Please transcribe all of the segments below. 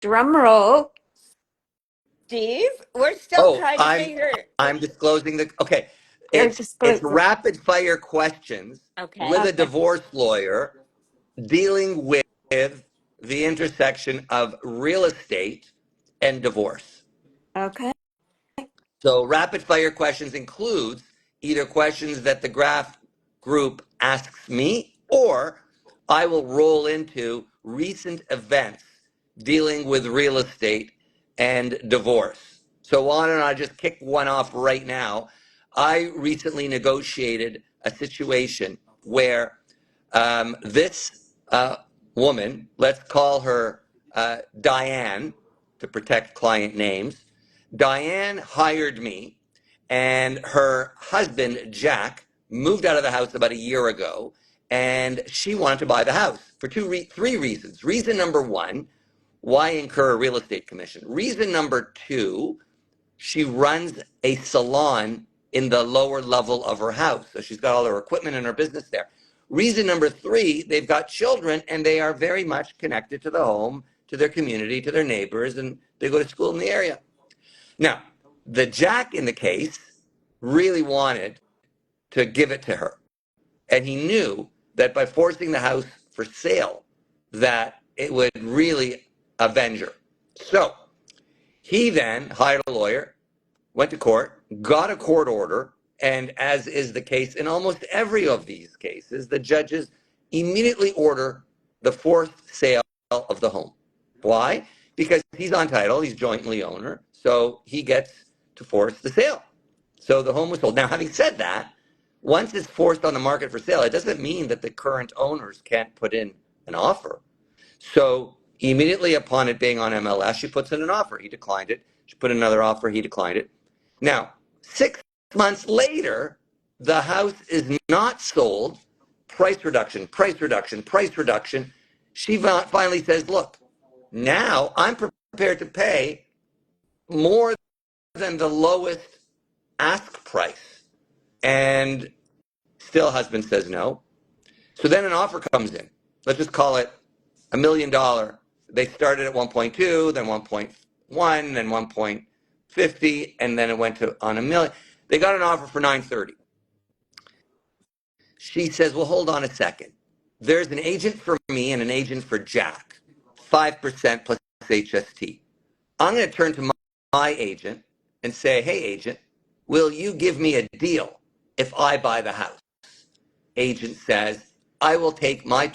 Drum roll. Steve, we're still Oh, trying to figure. I'm disclosing the okay. You're It's disclosing. rapid fire questions Okay. with a Okay. divorce lawyer dealing with the intersection of real estate and divorce. Okay. So rapid fire questions includes either questions that the Graff Group asks me, or I will roll into recent events dealing with real estate and divorce. So why don't I just kick one off right now? I recently negotiated a situation where this woman, let's call her Diane to protect client names. Diane hired me, and her husband, Jack, moved out of the house about a year ago, and she wanted to buy the house for three reasons. Reason number one, why incur a real estate commission? Reason number two, she runs a salon in the lower level of her house. So she's got all her equipment and her business there. Reason number three, they've got children and they are very much connected to the home, to their community, to their neighbors, and they go to school in the area. Now, the Jack in the case really wanted to give it to her. And he knew that by forcing the house for sale, that it would really avenge her. So he then hired a lawyer, went to court, got a court order, and as is the case in almost every of these cases, the judges immediately order the forced sale of the home. Why? Because he's on title, he's jointly owner, so he gets to force the sale. So the home was sold. Now, having said that, once it's forced on the market for sale, it doesn't mean that the current owners can't put in an offer. So immediately upon it being on MLS, she puts in an offer. He declined it. She put in another offer. He declined it. Now, 6 months later, the house is not sold. Price reduction, price reduction, price reduction. She finally says, look, now I'm prepared to pay more than the lowest ask price. And still husband says no. So then an offer comes in. Let's just call it $1 million. They started at 1.2, then 1.1, then 1.50, and then it went to on a million. They got an offer for 930. She says, well, hold on a second. There's an agent for me and an agent for Jack, 5% plus HST. I'm going to turn to my agent and say, hey, agent, will you give me a deal if I buy the house? Agent says, I will take my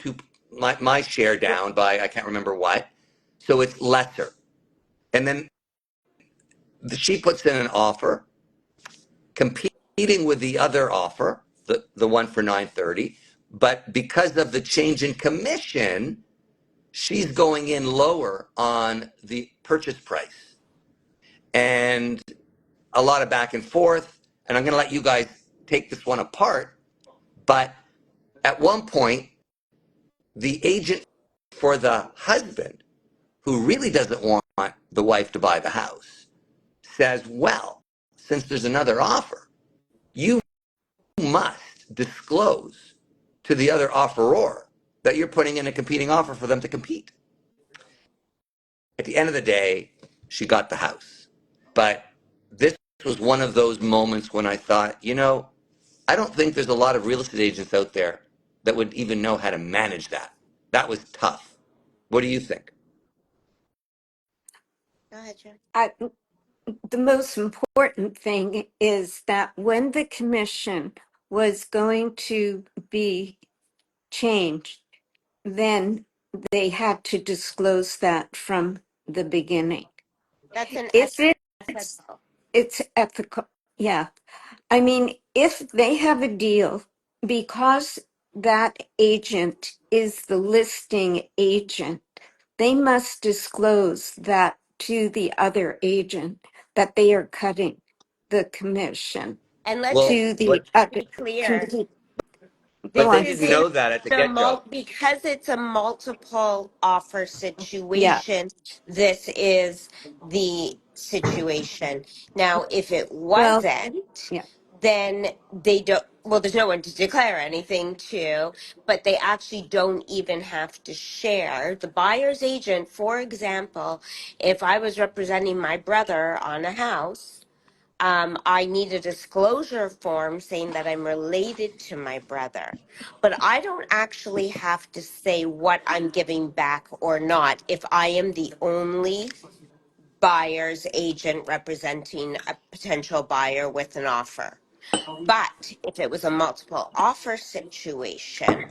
share down by I can't remember what, so it's lesser. And then she puts in an offer competing with the other offer, the one for 930, but because of the change in commission, she's going in lower on the purchase price. And a lot of back and forth, and I'm going to let you guys take this one apart, but at one point the agent for the husband, who really doesn't want the wife to buy the house, says, well, since there's another offer, you must disclose to the other offeror that you're putting in a competing offer for them to compete. At the end of the day, she got the house. But this was one of those moments when I thought, I don't think there's a lot of real estate agents out there that would even know how to manage that. That was tough. What do you think? Go ahead, Cheryl. The most important thing is that when the commission was going to be changed, then they had to disclose that from the beginning. That's an If it's ethical. it's ethical, yeah. I mean, if they have a deal, because that agent is the listing agent, they must disclose that to the other agent that they are cutting the commission And let's Well, just to the but other. be clear. Complete. Go but they This on. is didn't in know that at the the get-go. because it's a multiple offer Yeah. situation. This is the situation. Now, if it Well, wasn't, yeah. then they don't, well, there's no one to declare anything to, but they actually don't even have to share. The buyer's agent, for example, if I was representing my brother on a house, I need a disclosure form saying that I'm related to my brother. But I don't actually have to say what I'm giving back or not if I am the only buyer's agent representing a potential buyer with an offer. But if it was a multiple offer situation,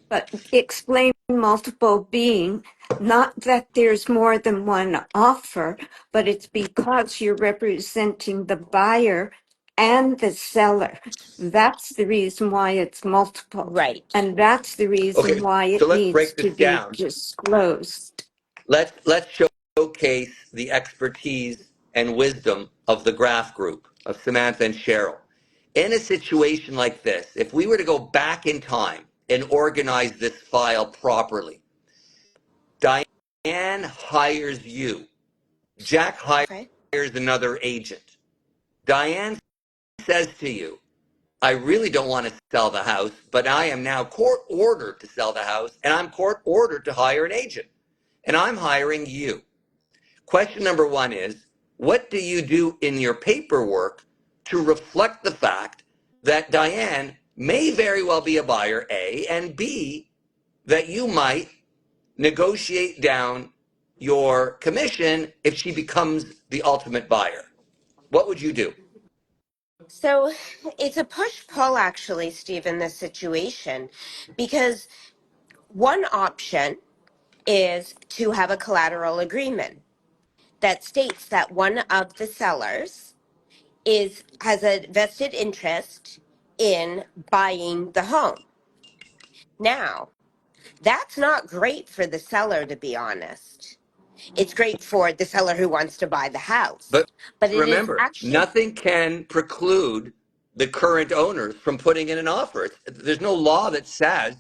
But explain multiple being not that there's more than one offer, but it's because you're representing the buyer and the seller. That's the reason why it's multiple. right. And that's the reason Okay, why so it let's needs break to this be down. disclosed. Let's showcase the expertise and wisdom of the Graff Group of Samantha and Cheryl. In a situation like this, if we were to go back in time and organize this file properly, Diane hires you. Jack hires Okay. another agent. Diane says to you, I really don't want to sell the house, but I am now court ordered to sell the house, and I'm court ordered to hire an agent, and I'm hiring you. Question number one is, what do you do in your paperwork to reflect the fact that Diane may very well be a buyer, A, and B, that you might negotiate down your commission if she becomes the ultimate buyer? What would you do? So it's a push pull, actually, Steve, in this situation, because one option is to have a collateral agreement that states that one of the sellers has a vested interest in buying the home. Now, that's not great for the seller, to be honest. It's great for the seller who wants to buy the house, But but it is remember, actually, nothing can preclude the current owners from putting in an offer. There's no law that says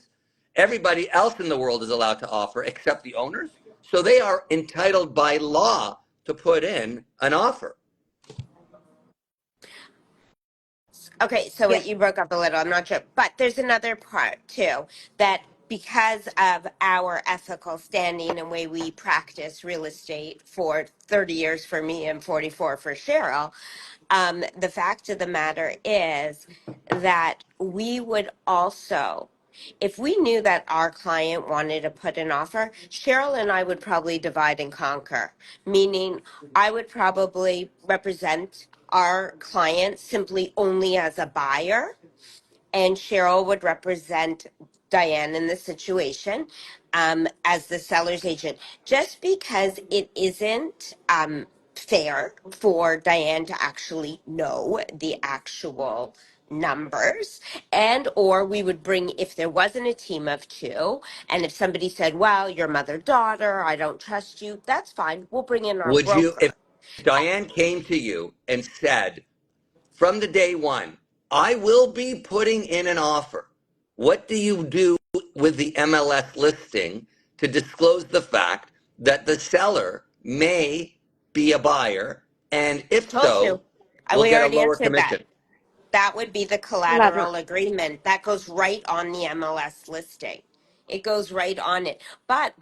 everybody else in the world is allowed to offer except the owners. So they are entitled by law to put in an offer. okay, so Yeah. you broke up a little, I'm not sure. But there's another part too, that because of our ethical standing and way we practice real estate for 30 years for me and 44 for Cheryl, the fact of the matter is that we would also, if we knew that our client wanted to put an offer, Cheryl and I would probably divide and conquer, meaning I would probably represent our client simply only as a buyer, and Cheryl would represent Diane in the situation as the seller's agent, just because it isn't fair for Diane to actually know the actual numbers. And or we would bring, if there wasn't a team of two, and if somebody said, well, your mother daughter, I don't trust you, that's fine, we'll bring in our Would you, if broker. Diane came to you and said, from the day one, I will be putting in an offer, what do you do with the MLS listing to disclose the fact that the seller may be a buyer? And if Told you. so, we'll We get a already lower answered that. commission. That would be the Collateral. collateral agreement. That goes right on the MLS listing. It goes right on it. But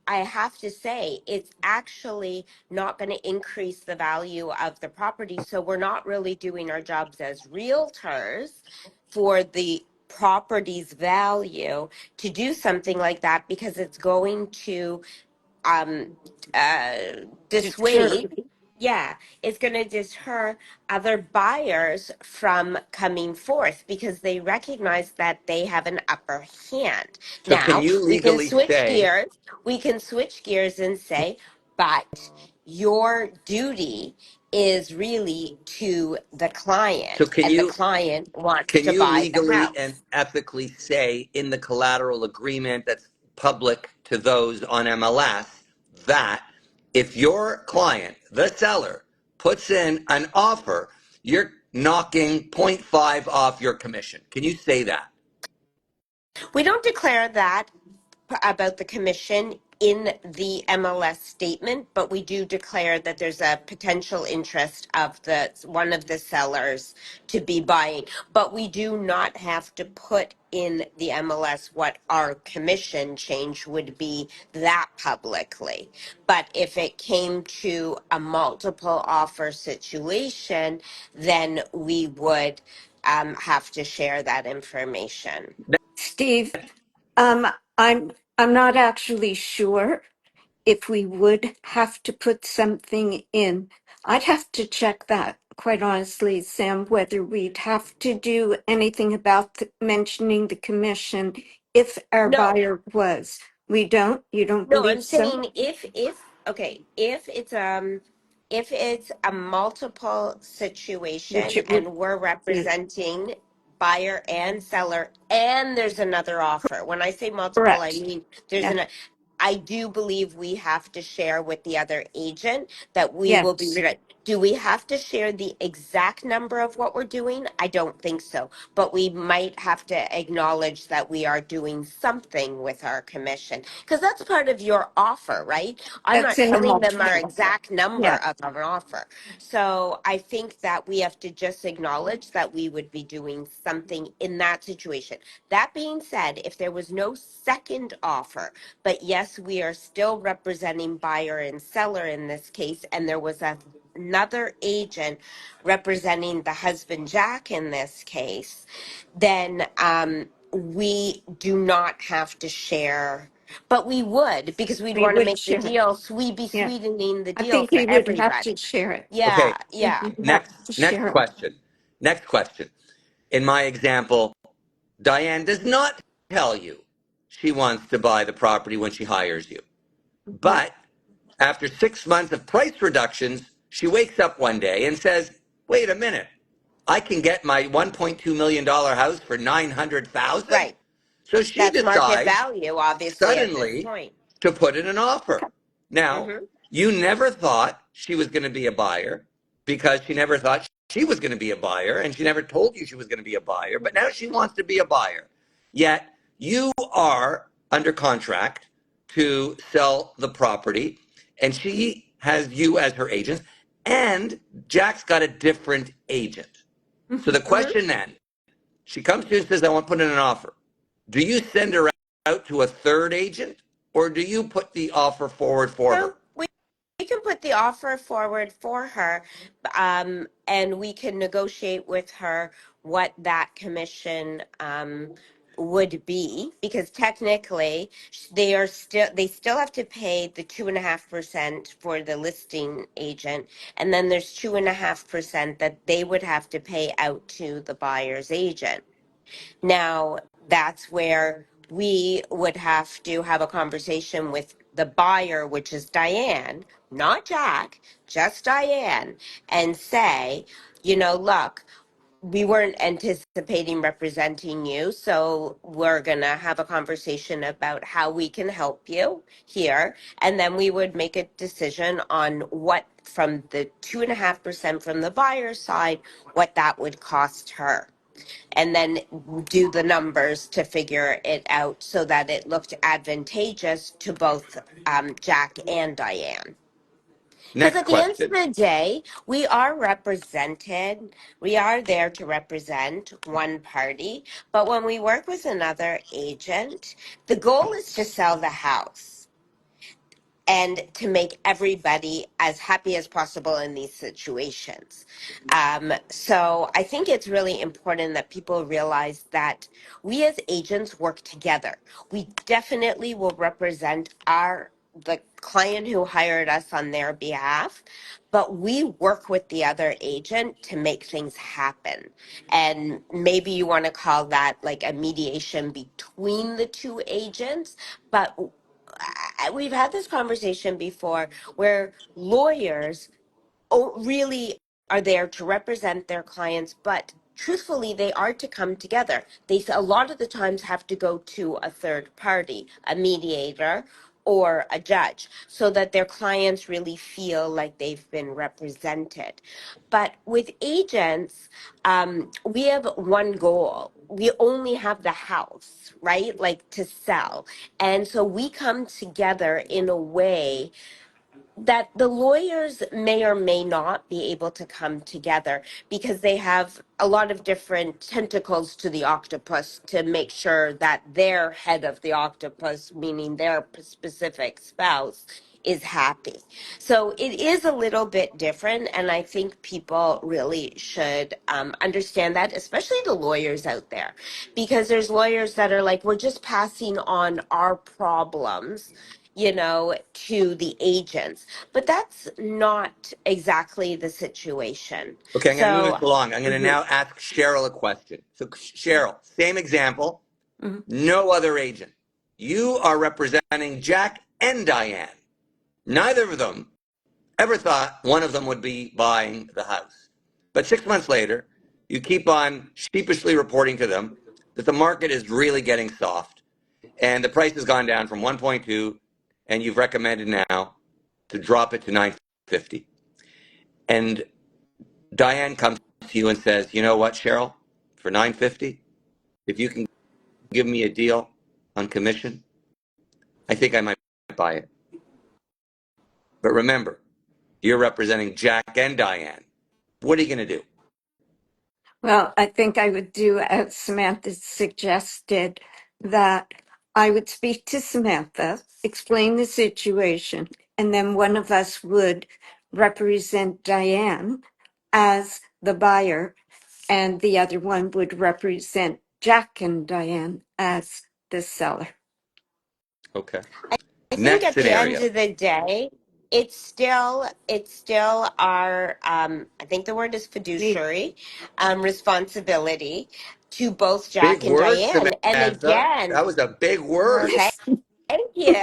I have to say, it's actually not going to increase the value of the property. So we're not really doing our jobs as realtors for the property's value to do something like that, because it's going to um uh Deter. dissuade, yeah, it's going to deter other buyers from coming forth because they recognize that they have an upper hand. So can Now you we can legally switch say, gears, and say, but your duty is really to the so client, can and the you client wants Can to you buy the legally and house. ethically say in the collateral agreement that's public to those on MLS that if your client, the seller, puts in an offer, you're knocking point 0.5 off your commission? Can you say that? We don't declare that about the commission in the MLS statement, but we do declare that there's a potential interest of the one of the sellers to be buying. But we do not have to put in the MLS what our commission change would be that publicly. But if it came to a multiple offer situation, then we would have to share that information. Steve, um, I'm not actually sure if we would have to put something in. I'd have to check that, quite honestly, Sam, whether we'd have to do anything about mentioning the commission if our No, buyer was. We don't? You don't no, believe I'm so? saying if okay, if it's a multiple Which situation it would and we're be. representing buyer and seller and there's another offer. When I say multiple, I Correct. mean there's Yeah. an I do believe we have to share with the other agent that we will be Yes. do we have to share the exact number of what we're doing? I don't think so, but we might have to acknowledge that we are doing something with our commission because that's part of your offer, right? I'm That's not in the telling them our multiple offer. exact number Yeah. of our offer. So I think that we have to just acknowledge that we would be doing something in that situation. That being said, if there was no second offer, but yes, we are still representing buyer and seller in this case, and there was another agent representing the husband Jack in this case, then we do not have to share. But we would because we'd We want to would make the share it. deal. So we'd be Yeah. sweetening the I deal think for we would have to everybody. share it. Okay, Yeah, yeah. We would have next to next share it. question. Next question. In my example, Diane does not tell you she wants to buy the property when she hires you. Mhm. But after 6 months of price reductions, she wakes up one day and says, "Wait a minute. I can get my $1.2 million house for 900,000." Right. So she That's market decides value, obviously, at this suddenly point. to put in an offer. Now, Mm-hmm. you never thought she was going to be a buyer because she never thought she was going to be a buyer and she never told you she was going to be a buyer, but now she wants to be a buyer. Yet you are under contract to sell the property and she has you as her agent and Jack's got a different agent. So the Mm-hmm. question then, she comes to you and says, "I want to put in an offer." Do you send her out to a third agent or do you put the offer forward for No, her? we can put the offer forward for her, and we can negotiate with her what that commission would be because technically they still have to pay the 2.5% for the listing agent, and then there's 2.5% that they would have to pay out to the buyer's agent. Now, that's where we would have to have a conversation with the buyer, which is Diane, not Jack, just Diane, and say, look, we weren't anticipating representing you, so we're going to have a conversation about how we can help you here. And then we would make a decision on what, from the 2.5% from the buyer's side, what that would cost her and then do the numbers to figure it out so that it looked advantageous to both Jack and Diane. Because Next at the end of question. the day, we are represented. We are there to represent one party. But when we work with another agent, the goal is to sell the house and to make everybody as happy as possible in these situations. So I think it's really important that people realize that we as agents work together. We definitely will represent the client who hired us on their behalf, but we work with the other agent to make things happen. And maybe you want to call that like a mediation between the two agents, but we've had this conversation before where lawyers really are there to represent their clients, but truthfully, they are to come together. They a lot of the times have to go to a third party, a mediator, or a judge so that their clients really feel like they've been represented. But with agents, we have one goal. We only have the house, right? Like to sell. And so we come together in a way that the lawyers may or may not be able to come together because they have a lot of different tentacles to the octopus to make sure that their head of the octopus, meaning their specific spouse, is happy. So it is a little bit different, and I think people really should understand that, especially the lawyers out there, because there's lawyers that are like, we're just passing on our problems, you know, to the agents. But that's not exactly the situation. Okay, I'm going to move So, this along. I'm going to mhm. now ask Cheryl a question. So, Cheryl, same example, Mhm. no other agent. You are representing Jack and Diane. Neither of them ever thought one of them would be buying the house. But 6 months later, you keep on sheepishly reporting to them that the market is really getting soft and the price has gone down from 1.2 and you've recommended now to drop it to 950. And Diane comes to you and says, "You know what, Cheryl? For 950, if you can give me a deal on commission, I think I might buy it." But remember, you're representing Jack and Diane. What are you going to do? Well, I think I would do as Samantha suggested, that I would speak to Samantha, explain the situation, and then one of us would represent Diane as the buyer, and the other one would represent Jack and Diane as the seller. Okay. I think Next at the end scenario. of the day, it's still our I think the word is fiduciary responsibility to both Big Jack and word, Diane. And Samantha. again, That was a big word. thank Thank you.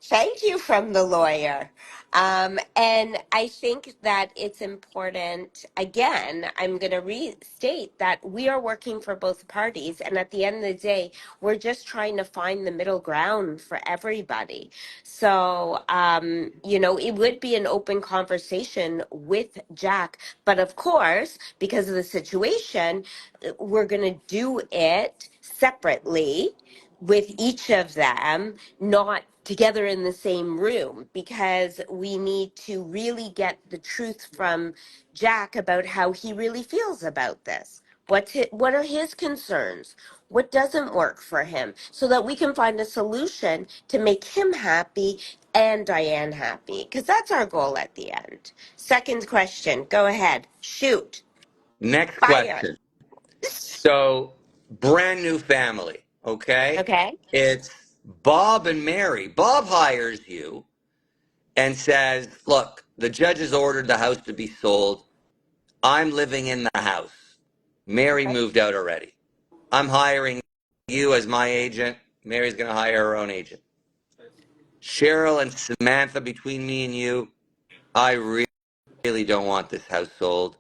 Thank you from the lawyer. And I think that it's important, again, I'm going to restate that we are working for both parties. And at the end of the day, we're just trying to find the middle ground for everybody. So, you know, it would be an open conversation with Jack. But of course, because of the situation, we're going to do it separately with each of them, not together in the same room, because we need to really get the truth from Jack about how he really feels about this. What are his concerns? What doesn't work for him? So that we can find a solution to make him happy and Diane happy, because that's our goal at the end. Second question, go ahead. Shoot. Next Fire. question. So, brand new family, okay? Okay. It's Bob and Mary. Bob hires you and says, "Look, the judge has ordered the house to be sold. I'm living in the house. Mary moved out already. I'm hiring you as my agent. Mary's going to hire her own agent. Cheryl and Samantha, between me and you, I really don't want this house sold.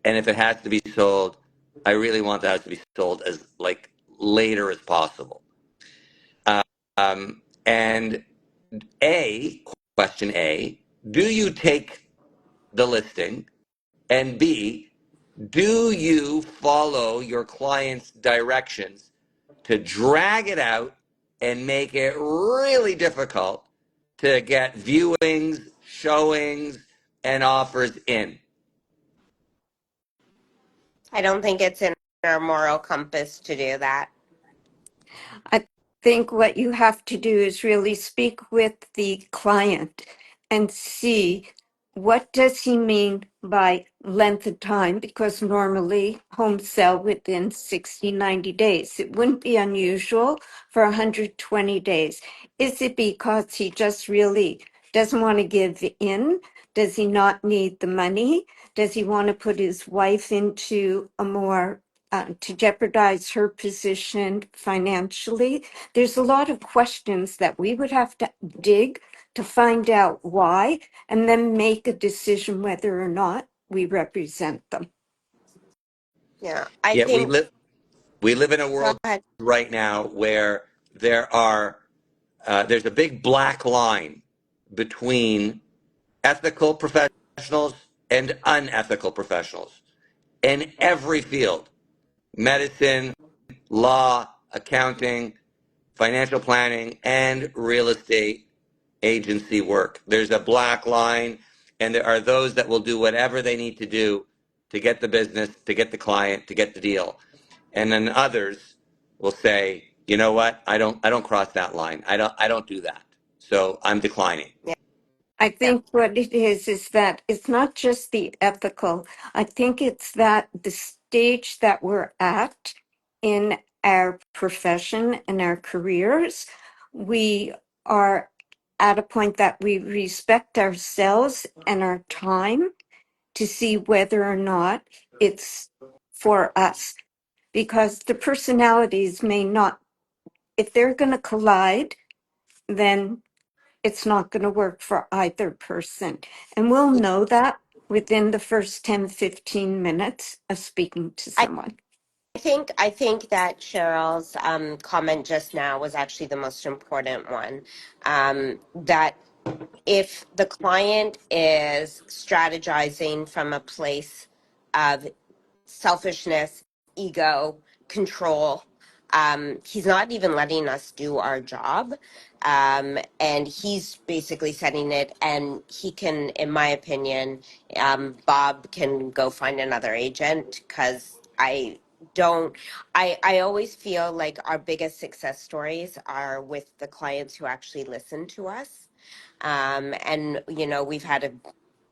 And if it has to be sold, I really want the house to be sold as like later as possible." And question A, do you take the listing? And B, do you follow your client's directions to drag it out and make it really difficult to get viewings, showings, and offers in? I don't think it's in our moral compass to do that. I think what you have to do is really speak with the client and see what does he mean by length of time, because normally homes sell within 60, 90 days. It wouldn't be unusual for 120 days. Is it because he just really doesn't want to give in? Does he not need the money? Does he want to put his wife into a more to jeopardize her position financially? There's a lot of questions that we would have to dig to find out why, and then make a decision whether or not we represent them. Yeah, I Yet think. we live in a Go world ahead. right now where there are there's a big black line between ethical professionals and unethical professionals in every field: medicine, law, accounting, financial planning, and real estate agency work. There's a black line, and there are those that will do whatever they need to do to get the business, to get the client, to get the deal. And then others will say, you know what, I don't cross that line. I don't do that. So I'm declining. I Yeah. think what it is that it's not just the ethical. I think it's that the stage that we're at in our profession and our careers, we are at a point that we respect ourselves and our time to see whether or not it's for us. Because the personalities may not, if they're going to collide, then it's not going to work for either person. And we'll know that within the first 10-15 minutes of speaking to someone. I think that Cheryl's comment just now was actually the most important one. That if the client is strategizing from a place of selfishness, ego, control. He's not even letting us do our job. And he's basically setting it, and he can, in my opinion, Bob can go find another agent because I always feel like our biggest success stories are with the clients who actually listen to us. And, we've had a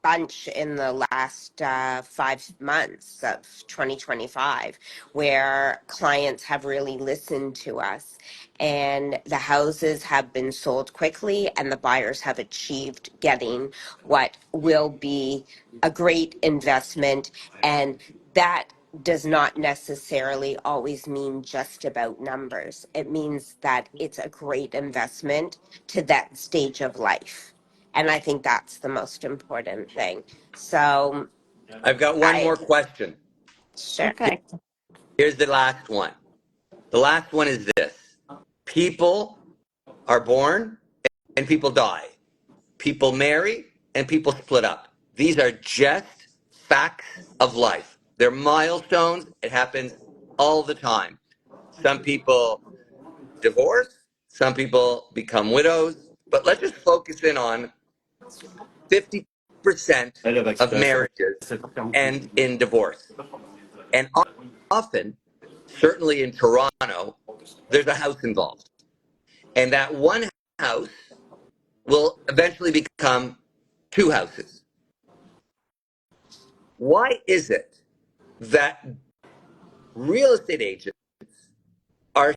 bunch in the last 5 months of 2025 where clients have really listened to us, and the houses have been sold quickly and the buyers have achieved getting what will be a great investment. And that does not necessarily always mean just about numbers. It means that it's a great investment to that stage of life. And I think that's the most important thing. So I've got one I more question. sure. Okay. Here's the last one. The last one is this: people are born and people die. People marry and people split up. These are just facts of life. They're milestones. It happens all the time. Some people divorce, some people become widows, but let's just focus in on 50% of marriages end in divorce. And often, certainly in Toronto, there's a house involved. And that one house will eventually become two houses. Why is it that real estate agents are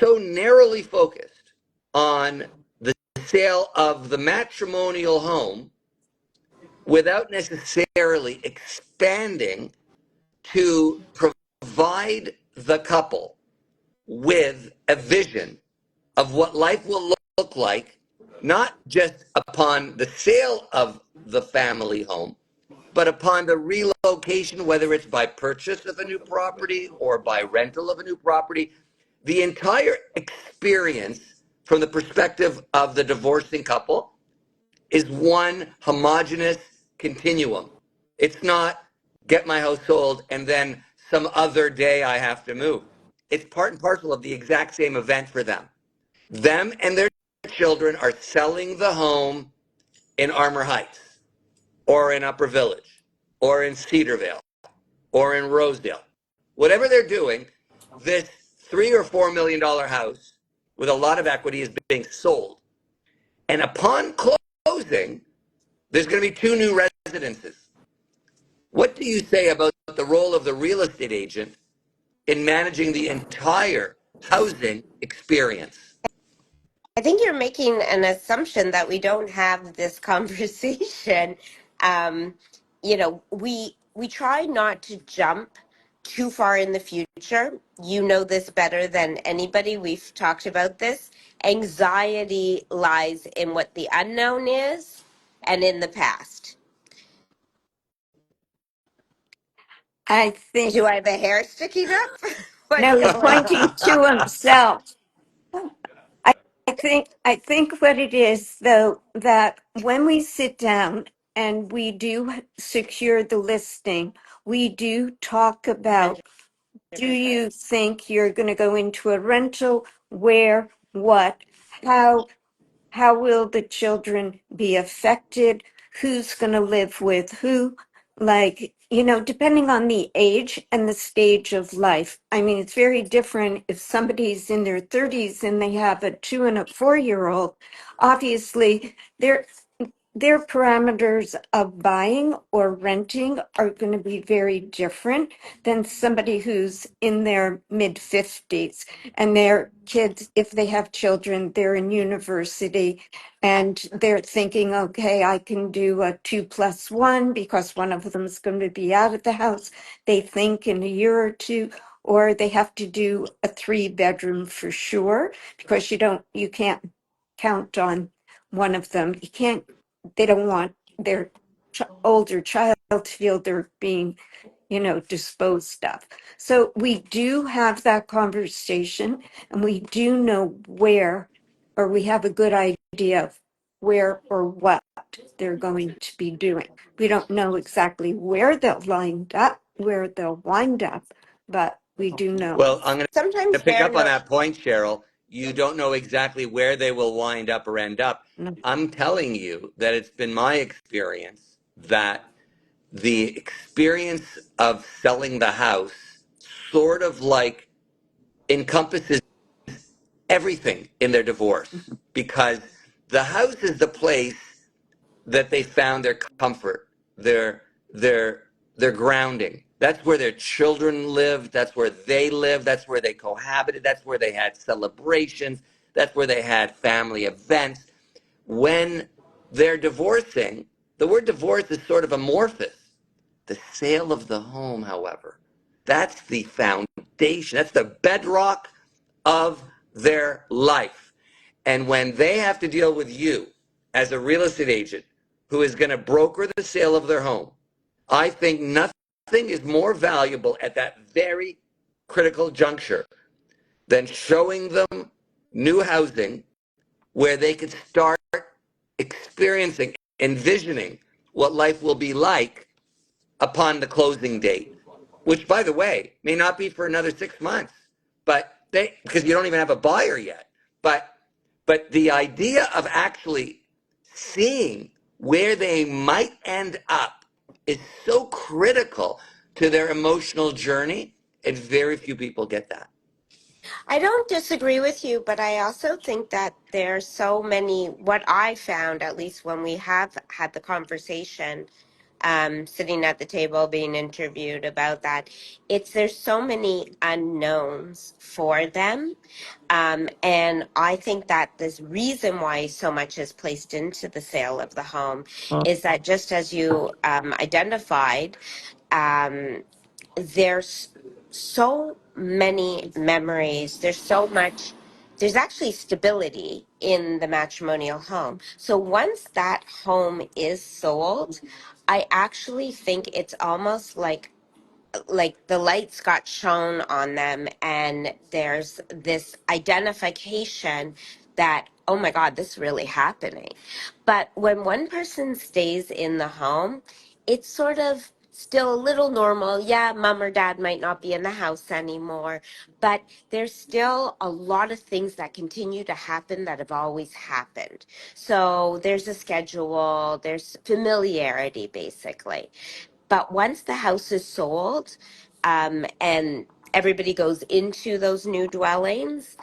so narrowly focused on the sale of the matrimonial home without necessarily expanding to provide the couple with a vision of what life will look like, not just upon the sale of the family home, but upon the relocation, whether it's by purchase of a new property or by rental of a new property, the entire experience from the perspective of the divorcing couple is one homogenous continuum. It's not get my house sold and then some other day I have to move. It's part and parcel of the exact same event for them. Them and their children are selling the home in Armour Heights or in Upper Village or in Cedarvale or in Rosedale. Whatever they're doing, this $3 or $4 million house with a lot of equity is being sold. And upon closing, there's going to be two new residences. What do you say about the role of the real estate agent in managing the entire housing experience? I think you're making an assumption that we don't have this conversation. Um, we try not to jump too far in the future. You know this better than anybody. We've talked about this. Anxiety lies in what the unknown is and in the past. I think, Do I have a hair sticking up? What's no, he's going pointing on? to himself. I I think what it is though, that when we sit down and we do secure the listing, we do talk about, do you think you're going to go into a rental? Where, what, how, how will the children be affected? Who's going to live with who? Like, depending on the age and the stage of life. I mean, it's very different if somebody's in their 30s and they have a 2 and a 4-year old. Obviously, their parameters of buying or renting are going to be very different than somebody who's in their mid 50s and their kids, if they have children, they're in university and they're thinking, okay, I can do a 2+1 because one of them is going to be out of the house. They think in a year or two, or they have to do a 3-bedroom for sure because you can't count on one of them. They don't want their older child to feel they're being, disposed of. So we do have that conversation and we do know where, or we have a good idea of where or what they're going to be doing. We don't know exactly where they'll wind up, but we do know. Well, I'm going to Sometimes pick they're up on not. that point, Cheryl. You don't know exactly where they will wind up or end up. No. I'm telling you that it's been my experience that the experience of selling the house sort of like encompasses everything in their divorce, because the house is the place that they found their comfort, their their grounding. That's where their children lived, that's where they lived, that's where they cohabited, that's where they had celebrations, that's where they had family events. When they're divorcing, the word divorce is sort of amorphous. The sale of the home, however, that's the foundation, that's the bedrock of their life. And when they have to deal with you as a real estate agent who is going to broker the sale of their home, I think nothing is more valuable at that very critical juncture than showing them new housing where they can start experiencing, envisioning what life will be like upon the closing date, which, by the way, may not be for another 6 months, but because you don't even have a buyer yet. But the idea of actually seeing where they might end up is so critical to their emotional journey, and very few people get that. I don't disagree with you, but I also think that there's so many, what I found, at least when we have had the conversation, sitting at the table being interviewed about that, there's so many unknowns for them. And I think that this reason why so much is placed into the sale of the home is that, just as you identified, um, there's so many memories. There's actually stability in the matrimonial home. So once that home is sold, I actually think it's almost like the lights got shone on them, and there's this identification that, oh my god, this is really happening. But when one person stays in the home, it's sort of still a little normal. Yeah, mom or dad might not be in the house anymore, but there's still a lot of things that continue to happen that have always happened. So there's a schedule, there's familiarity, basically. But once the house is sold, and everybody goes into those new dwellings,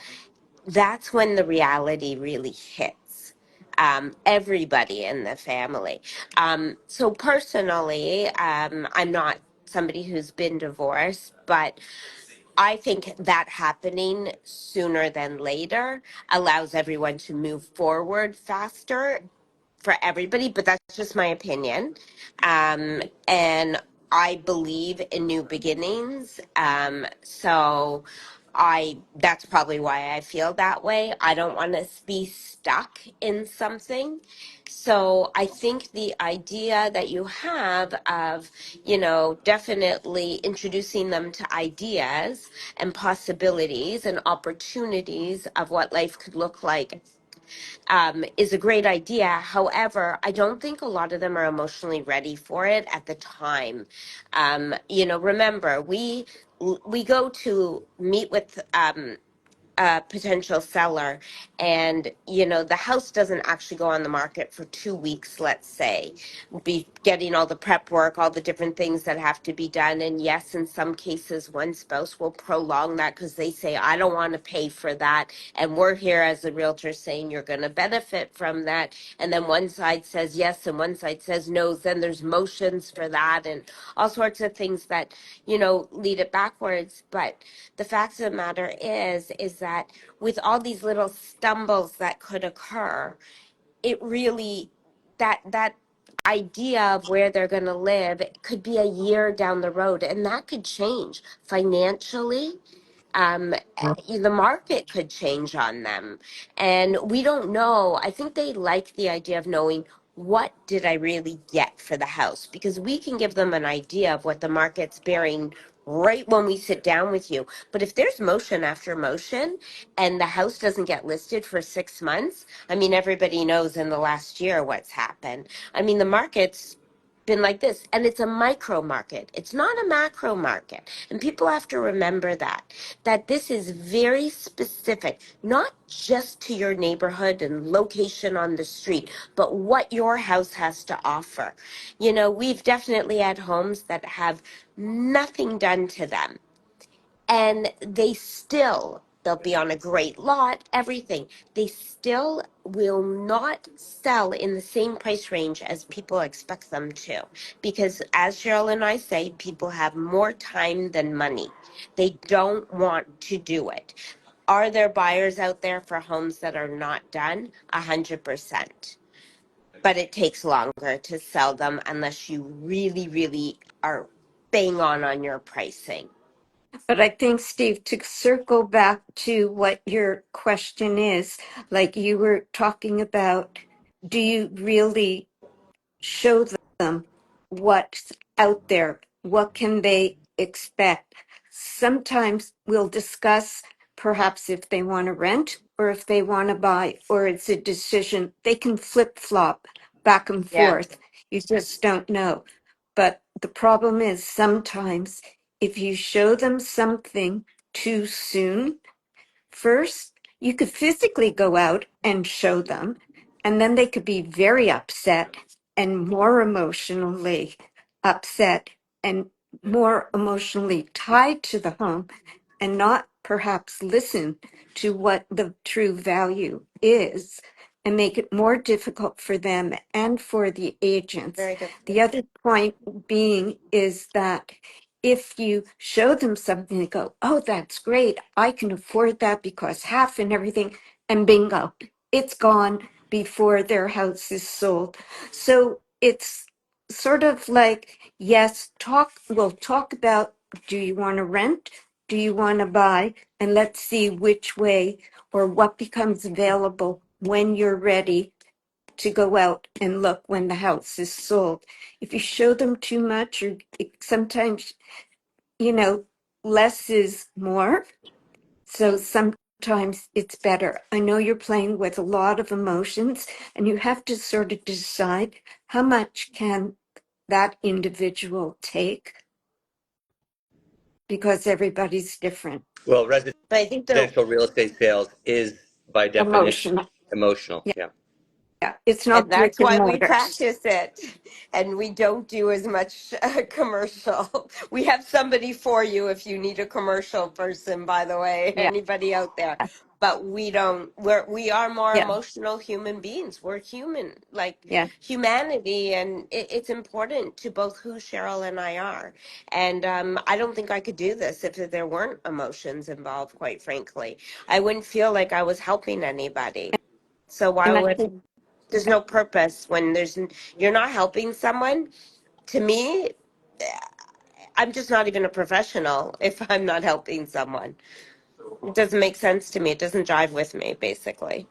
that's when the reality really hits everybody in the family. So personally, I'm not somebody who's been divorced, but I think that happening sooner than later allows everyone to move forward faster for everybody, but that's just my opinion. And I believe in new beginnings. So that's probably why I feel that way. I don't want to be stuck in something. So I think the idea that you have of, definitely introducing them to ideas and possibilities and opportunities of what life could look like is a great idea. However, I don't think a lot of them are emotionally ready for it at the time. Remember, we go to meet with a potential seller, and the house doesn't actually go on the market for 2 weeks, let's say, be getting all the prep work, all the different things that have to be done. And yes, in some cases one spouse will prolong that because they say, I don't want to pay for that, and we're here as a realtor saying you're going to benefit from that. And then one side says yes and one side says no. Then there's motions for that and all sorts of things that lead it backwards. But the fact of the matter is that with all these little stumbles that could occur, it really, that idea of where they're going to live could be a year down the road, and that could change financially. The market could change on them, and we don't know. I think they like the idea of knowing, what did I really get for the house, because we can give them an idea of what the market's bearing right when we sit down with you. But if there's motion after motion and the house doesn't get listed for 6 months, I mean, everybody knows in the last year what's happened. I mean, the market's been like this, and it's a micro market, it's not a macro market. And people have to remember that this is very specific, not just to your neighborhood and location on the street, but what your house has to offer. We've definitely had homes that have nothing done to them, and they'll be on a great lot, everything. They still will not sell in the same price range as people expect them to, because as Cheryl and I say, people have more time than money. They don't want to do it. Are there buyers out there for homes that are not done? 100%. But it takes longer to sell them unless you really, really are bang on your pricing. But I think, Steve, to circle back to what your question is, like you were talking about, do you really show them what's out there? What can they expect? Sometimes we'll discuss perhaps if they want to rent or if they want to buy, or it's a decision. They can flip flop back and Yeah. forth. You just don't know. But the problem is sometimes if you show them something too soon, first, you could physically go out and show them, and then they could be very upset and more emotionally upset and more emotionally tied to the home and not perhaps listen to what the true value is and make it more difficult for them and for the agents. Very good The point. other point being is that if you show them something, they go, oh, that's great. I can afford that because half and everything, and bingo, it's gone before their house is sold. So it's sort of like, yes, we'll talk about, do you want to rent? Do you want to buy? And let's see which way or what becomes available when you're ready to go out and look when the house is sold. If you show them too much, or sometimes, less is more. So sometimes it's better. I know you're playing with a lot of emotions, and you have to sort of decide how much can that individual take, because everybody's different. Well, But I think residential real estate sales is by definition Emotional. emotional. Yeah, Yeah. yeah. It's and not brick that's and why we mortars. practice it, and we don't do as much commercial. We have somebody for you if you need a commercial person, by the way, Yeah, anybody out there. But we don't, we are more yeah, emotional human beings. We're human, like yeah. humanity, and it's important to both who Cheryl and I are. And I don't think I could do this if there weren't emotions involved, quite frankly. I wouldn't feel like I was helping anybody. So why And I would, think, there's no purpose when you're not helping someone. To me, I'm just not even a professional if I'm not helping someone. It doesn't make sense to me. It doesn't jive with me, basically.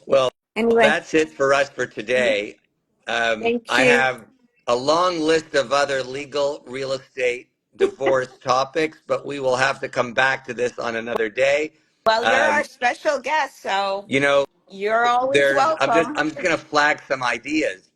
Well, anyway, that's it for us for today. thank I you. have a long list of other legal, real estate, divorce topics, but we will have to come back to this on another day. Well, you're our Um, special guest, so you know, You're always there's welcome. I'm just going to flag some ideas.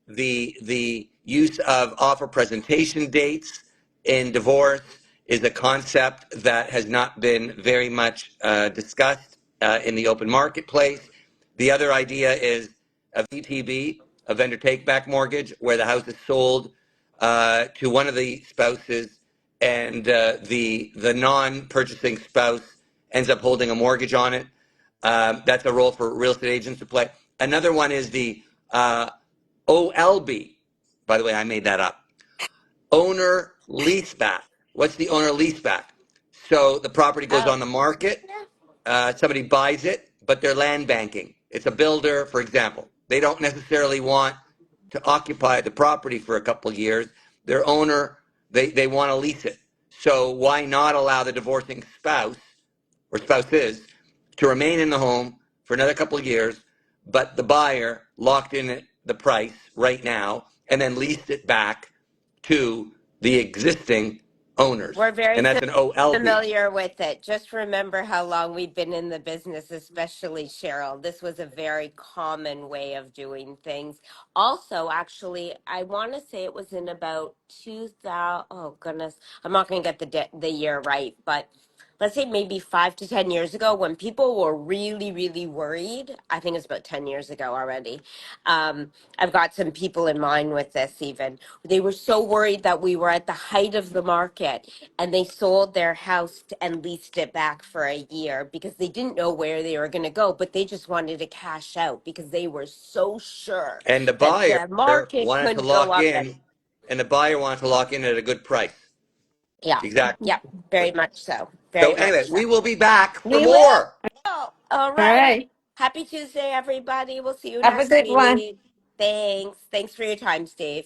The use of offer presentation dates in divorce is a concept that has not been very much discussed in the open marketplace. The other idea is a VTB, a vendor take back mortgage, where the house is sold to one of the spouses, and the non purchasing spouse ends up holding a mortgage on it. That's a role for real estate agents to play. Another one is the OLB. By the way, I made that up. Owner leaseback. What's the owner leaseback? So the property goes Oh, on the market, somebody buys it, but they're land banking. It's a builder, for example. They don't necessarily want to occupy the property for a couple of years. Their owner, they want to lease it. So why not allow the divorcing spouse or spouses to remain in the home for another couple of years, but the buyer locked in the price right now and then leased it back to the existing owners. we're very And that's an OLB. familiar with it. Just remember how long we've been in the business, especially Cheryl. This was a very common way of doing things. Also, actually, I want to say it was in about 2000. Oh goodness, I'm not going to get the year right, but let's say maybe 5 to 10 years ago, when people were really, really worried. I think it's about 10 years ago already. I've got some people in mind with this. Even they were so worried that we were at the height of the market, and they sold their house and leased it back for a year because they didn't know where they were going to go, but they just wanted to cash out because they were so sure And the that buyer the market wanted to couldn't go lock up. in, and the buyer wanted to lock in at a good price. Yeah, Exactly. yeah, very much so. So Very much anyway, so. we will be back for We will. more. All All right. right. Happy Tuesday, everybody. We'll see you Have a next good one. week. Thanks. Thanks for your time, Steve.